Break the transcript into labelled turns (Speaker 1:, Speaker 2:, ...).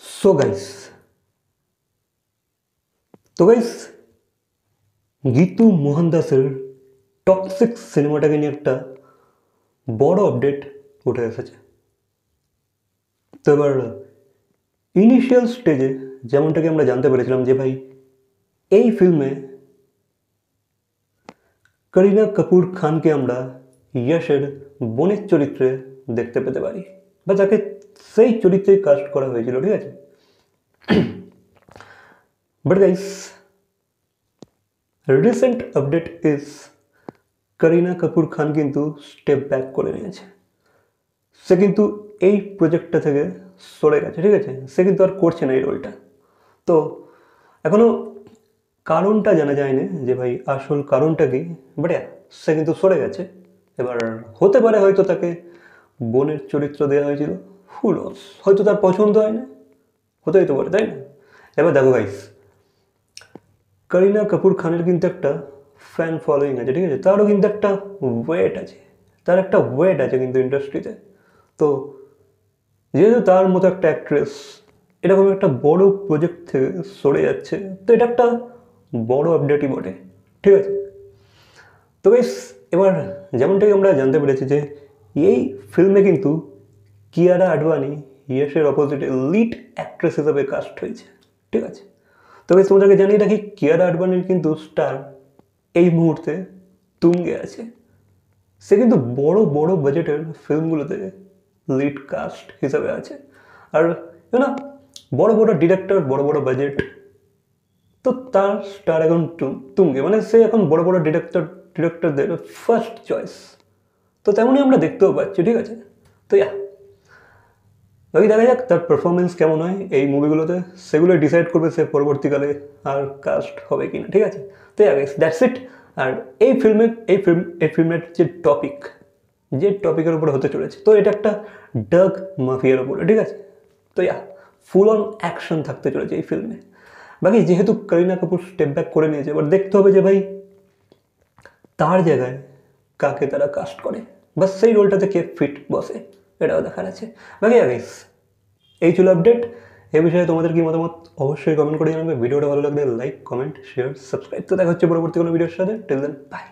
Speaker 1: सो guys Geetu Mohan दासेर Toxic सिनेमाटाके निये एकटा बड़ो अपडेट उठे एसेছে। तो एबार इनिशियल स्टेजे जेमनटाके आमरा जानते पेरेछिलाम जे भाई এই फिल्मे करीना कपूर खान के आमरा यशेर बोनेर चरित्रे देखते पेते पारी बा जाके सेई चरित्रे कास्ट करा हयेछिलो, ठीक आछे। But guys recent update is Kareena Kapoor Khan किन्तु स्टेप बैक करे निয়েছে। से किन्तु এই প্রজেক্টটা থেকে সরে গেছে, ঠিক আছে। সে কিন্তু আর করছে না এই রোলটা। তো এখনো কারণটা জানা যায়নি যে ভাই আসল কারণটা কি, বাট সে কিন্তু সরে গেছে। এবার হতে পারে হয়তো তাকে বোনের চরিত্র দেওয়া হয়েছিল, হু নোস, হয়তো তার পছন্দ হয় না, হতেই তো পারে, তাই না। এবার দেখো গাইস, करीना कपूर खानेर किन्तु একটা ফ্যান ফলোয়িং আছে, ঠিক আছে। তারও কিন্তু একটা ওয়েট আছে, তার একটা ওয়েট আছে কিন্তু ইন্ডাস্ট্রিতে। তো যেহেতু তার মতো একটা অ্যাক্ট্রেস এরকম একটা বড় প্রজেক্ট থেকে সরে যাচ্ছে, তো এটা একটা বড় আপডেটই বটে, ঠিক আছে। তো গাইস এবার যেমনটাই আমরা জানতে পেরেছি যে এই ফিল্মে কিন্তু কিয়ারা আডবাণী ইয়েশের অপোজিটে লিড অ্যাক্ট্রেস হিসেবে কাস্ট হয়েছে, ঠিক আছে। তো গাইস তোমাদেরকে জানিয়ে রাখি কিয়ারা আডবাণীর কিন্তু স্টার এই মুহূর্তে তুঙ্গে আছে। সে কিন্তু বড় বড় বাজেটের ফিল্মগুলোতে লিড কাস্ট হিসাবে আছে। আর না বড় বড় ডিরেক্টর, বড় বড় বাজেট, তো তার স্টার এখন তুঙ্গে, মানে সে এখন বড় বড় ডিরেক্টরদের ফার্স্ট চয়েস। তো তেমনই আমরা দেখতেও পাচ্ছি, ঠিক আছে। তো বাকি দেখা যাক তার পারফরমেন্স কেমন হয় এই মুভিগুলোতে, সেগুলো ডিসাইড করবে সে পরবর্তীকালে আর কাস্ট হবে কিনা, ঠিক আছে। তো গাইস দ্যাটস ইট। আর এই ফিল্মের যে টপিকের উপরে হতে চলেছে, তো এটা একটা ডার্ক মাফিয়ার উপরে, ঠিক আছে। তো ফুল অন অ্যাকশন থাকতে চলেছে এই ফিল্মে। বাকি যেহেতু করিনা কাপুর স্টেপ ব্যাক করে নিয়েছে, এবার দেখতে হবে যে ভাই তার জায়গায় কাকে তারা কাস্ট করে, বা সেই রোলটাতে কে ফিট বসে, এটাও দেখার আছে। বাকি গাইস এই ছিল আপডেট। এই বিষয়ে তোমাদের কি মতামত অবশ্যই কমেন্ট করে জানাবে। ভিডিওটা ভালো লাগলে লাইক, কমেন্ট, শেয়ার, সাবস্ক্রাইব। তো দেখা হচ্ছে পরবর্তী কোনো ভিডিওর সাথে। Till then by.